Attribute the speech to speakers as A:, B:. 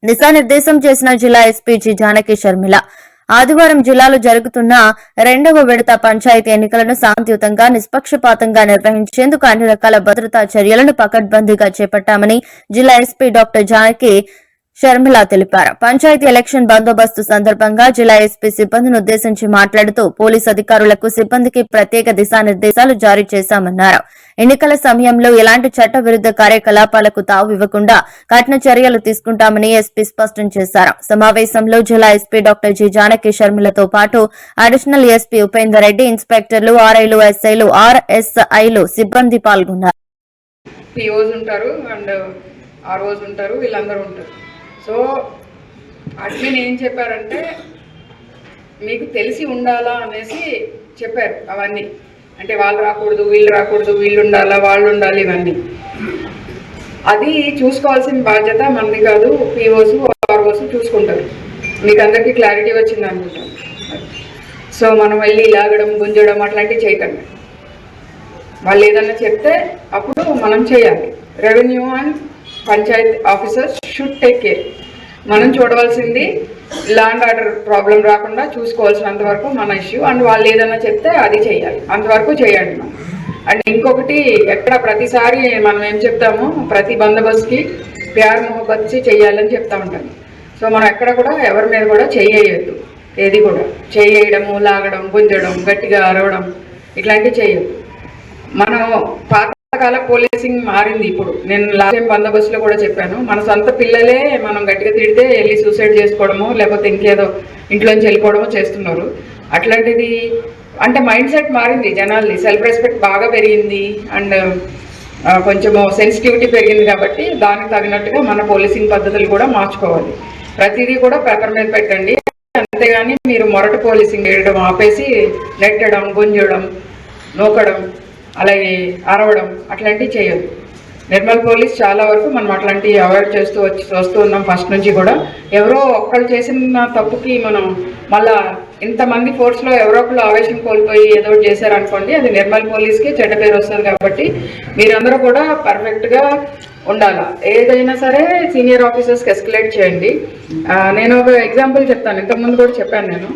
A: దిశానిర్దేశం చేసిన జిల్లా ఎస్పీ జి జానకి షర్మిల. ఆదివారం జిల్లాలో జరుగుతున్న 2వ విడత పంచాయతీ ఎన్నికలను శాంతియుతంగా, నిష్పక్షపాతంగా నిర్వహించేందుకు అన్ని రకాల భద్రతా చర్యలను పకడ్బందీగా చేపట్టామని జిల్లా ఎస్పీ డాక్టర్ జానకి షర్మిల తెలిపారు. పంచాయతీ ఎలక్షన్ బందోబస్తు సందర్భంగా జిల్లా ఎస్పీ సిబ్బందిని ఉద్దేశించి మాట్లాడుతూ పోలీసు అధికారులకు, సిబ్బందికి ప్రత్యేక దిశానిర్దేశాలు జారీ చేశామన్నారు. ఎన్నికల సమయంలో ఎలాంటి చట్ట విరుద్ధ కార్యకలాపాలకు తావు ఇవ్వకుండా కఠిన చర్యలు తీసుకుంటామని ఎస్పీ స్పష్టం చేశారు. సమావేశంలో జిల్లా ఎస్పీ డాక్టర్ జి జానకి షర్మిలతో పాటు అడిషనల్ ఎస్పీ ఉపేందర్ రెడ్డి, ఇన్స్పెక్టర్లు, ఆర్ఐలు, ఎస్ఐలు, ఆర్ఎస్ఐలు సిబ్బంది పాల్గొన్నారు.
B: సో అడ్మిన్ ఏం చెప్పారంటే మీకు తెలిసి ఉండాలా అనేసి చెప్పారు. అవన్నీ అంటే వాళ్ళు రాకూడదు, వీళ్ళు ఉండాలా, వాళ్ళు ఉండాలి, ఇవన్నీ అది చూసుకోవాల్సిన బాధ్యత మనది కాదు. పిఓస్, ఆర్ఓస్ చూసుకుంటారు. మీకు అందరికీ క్లారిటీ వచ్చింది అనుకుంటాను. సో మనం వెళ్ళి లాగడం, గుంజడం అట్లాంటివి చేయకండి. వాళ్ళు ఏదన్నా చెప్తే అప్పుడు మనం చేయాలి. Revenue and Panchayat officers should take care. మనం చూడవలసింది లా అండ్ ఆర్డర్ ప్రాబ్లం రాకుండా చూసుకోవాల్సినంత వరకు మన ఇష్యూ. అండ్ వాళ్ళు ఏదన్నా చెప్తే అది చేయాలి, అంతవరకు చేయండి మనం. అండ్ ఇంకొకటి, ఎక్కడ ప్రతిసారి మనం ఏం చెప్తామో ప్రతి బందోబస్తుకి ప్యార్ మొహబ్బత్సి చేయాలని చెప్తా ఉంటాను. సో మనం ఎక్కడ కూడా ఎవరి మీద కూడా చేయొద్దు. ఏది కూడా చేయడము, లాగడం, గుంజడం, గట్టిగా అరవడం ఇట్లాంటివి చేయొద్దు. మనం పాతకాల పోలీసింగ్ మారింది. ఇప్పుడు నేను లాస్ట్ టైం బందోబస్తులో కూడా చెప్పాను, మన సొంత పిల్లలే మనం గట్టిగా తిడితే వెళ్ళి సూసైడ్ చేసుకోవడము, లేకపోతే ఇంకేదో ఇంట్లోంచి వెళ్ళిపోవడము చేస్తున్నారు. అట్లాంటిది అంటే మైండ్ సెట్ మారింది జనాల్ని. సెల్ఫ్ రెస్పెక్ట్ బాగా పెరిగింది అండ్ కొంచెము సెన్సిటివిటీ పెరిగింది. కాబట్టి దానికి తగినట్టుగా మన పోలీసింగ్ పద్ధతులు కూడా మార్చుకోవాలి. ప్రతిదీ కూడా పేపర్ మీద పెట్టండి. అంతేగాని మీరు మొరటి పోలీసింగ్ చేయడం ఆపేసి నెట్టడం, గుంజడం, నూకడం, అలాగే అరవడం అట్లాంటివి చేయొద్దు. నిర్మల్ పోలీస్ చాలా వరకు మనం అట్లాంటివి అవాయిడ్ చేస్తూ వస్తూ ఉన్నాం ఫస్ట్ నుంచి కూడా. ఎవరో ఒక్కళ్ళు చేసిన తప్పుకి మనం మళ్ళా ఇంతమంది ఫోర్స్లో ఎవరో ఒకళ్ళు ఆవేశం కోల్పోయి ఏదో చేశారనుకోండి, అది నిర్మల్ పోలీస్కి చెడ్డ పేరు వస్తుంది. కాబట్టి మీరందరూ కూడా పర్ఫెక్ట్గా ఉండాలా. ఏదైనా సరే సీనియర్ ఆఫీసర్స్కి ఎస్కలేట్ చేయండి. నేను ఒక ఎగ్జాంపుల్ చెప్తాను, ఇంతకుముందు కూడా చెప్పాను నేను.